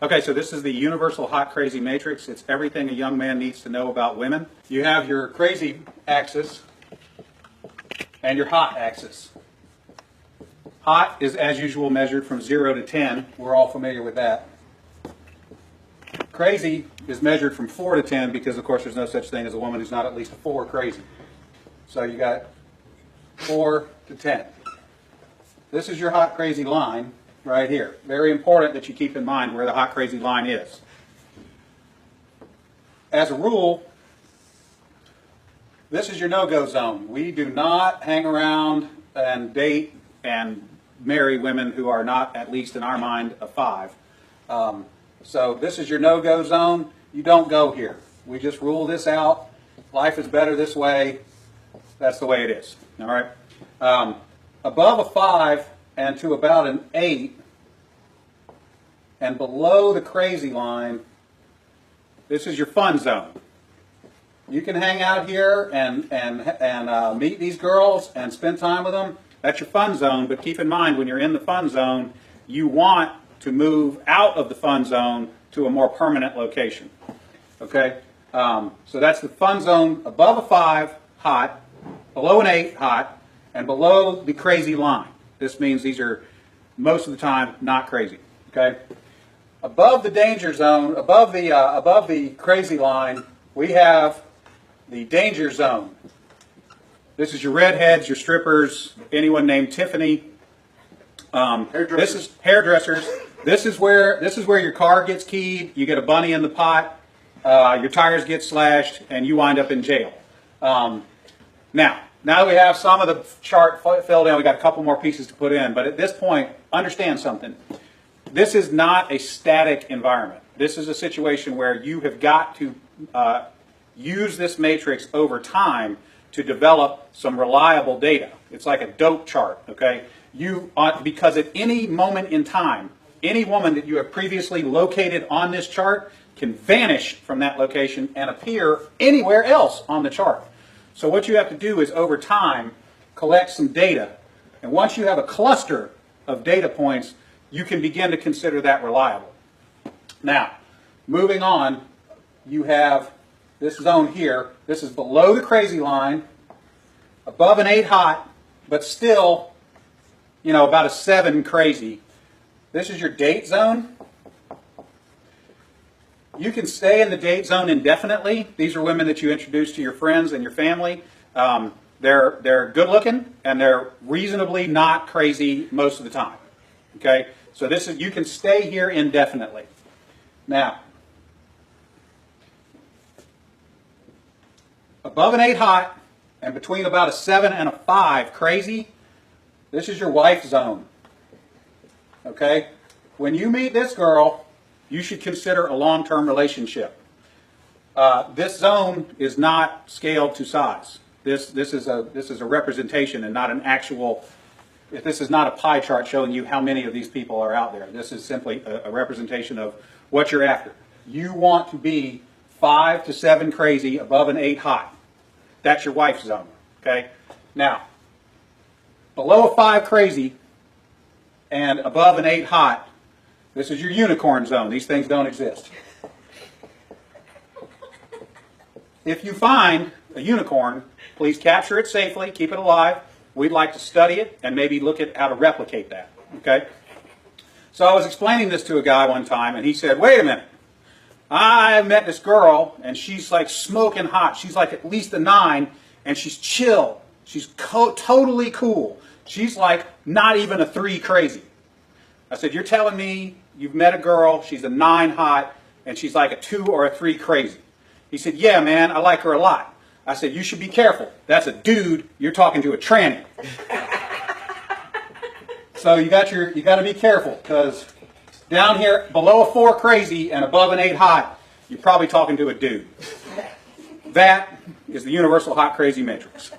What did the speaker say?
Okay, so this is the universal hot crazy matrix. It's everything a young man needs to know about women. You have your crazy axis and your hot axis. Hot is, as usual, measured from 0 to 10. We're all familiar with that. Crazy is measured from 4 to 10 because, of course, there's no such thing as a woman who's not at least a 4 crazy. So you got 4 to 10. This is your hot crazy line right here. Very important that you keep in mind where the hot crazy line is. As a rule, this is your no-go zone. We do not hang around and date and marry women who are not, at least in our mind, a 5. So this is your no-go zone. You don't go here. We just rule this out. Life is better this way. That's the way it is. All right. Above a 5 and to about an 8 and below the crazy line, this is your fun zone. You can hang out here and meet these girls and spend time with them. That's your fun zone, but keep in mind when you're in the fun zone, you want to move out of the fun zone to a more permanent location. Okay? So that's the fun zone above a 5, hot, below an 8, hot, and below the crazy line. This means these are, most of the time, not crazy. Okay? Above the danger zone, above the crazy line, we have the danger zone. This is your redheads, your strippers, anyone named Tiffany. This is hairdressers. This is where your car gets keyed. You get a bunny in the pot. Your tires get slashed, and you wind up in jail. Now that we have some of the chart filled in, we got a couple more pieces to put in. But at this point, understand something. This is not a static environment. This is a situation where you have got to use this matrix over time to develop some reliable data. It's like a dope chart, okay? Because at any moment in time, any woman that you have previously located on this chart can vanish from that location and appear anywhere else on the chart. So what you have to do is, over time, collect some data. And once you have a cluster of data points, you can begin to consider that reliable. Now, moving on, you have this zone here. This is below the crazy line, above an 8 hot, but still, about a 7 crazy. This is your date zone. You can stay in the date zone indefinitely. These are women that you introduce to your friends and your family. They're good looking and they're reasonably not crazy most of the time. Okay, so you can stay here indefinitely. Now, above an 8 hot and between about a 7 and a 5 crazy, this is your wife zone. Okay? When you meet this girl, you should consider a long-term relationship. This zone is not scaled to size. This is a representation and not an actual. This is not a pie chart showing you how many of these people are out there. This is simply a representation of what you're after. You want to be 5 to 7 crazy above an 8 hot. That's your wife zone. Okay? Now, below a 5 crazy and above an 8 hot, this is your unicorn zone. These things don't exist. If you find a unicorn, please capture it safely, keep it alive. We'd like to study it and maybe look at how to replicate that. Okay? So I was explaining this to a guy one time, and he said, wait a minute. I met this girl, and she's like smoking hot. She's like at least a 9, and she's chill. She's totally cool. She's like not even a 3 crazy. I said, you're telling me you've met a girl, she's a 9 hot, and she's like a 2 or a 3 crazy. He said, yeah, man, I like her a lot. I said, you should be careful. That's a dude. You're talking to a tranny. So you got to be careful, because down here below a 4 crazy and above an 8 hot, you're probably talking to a dude. That is the universal hot crazy matrix.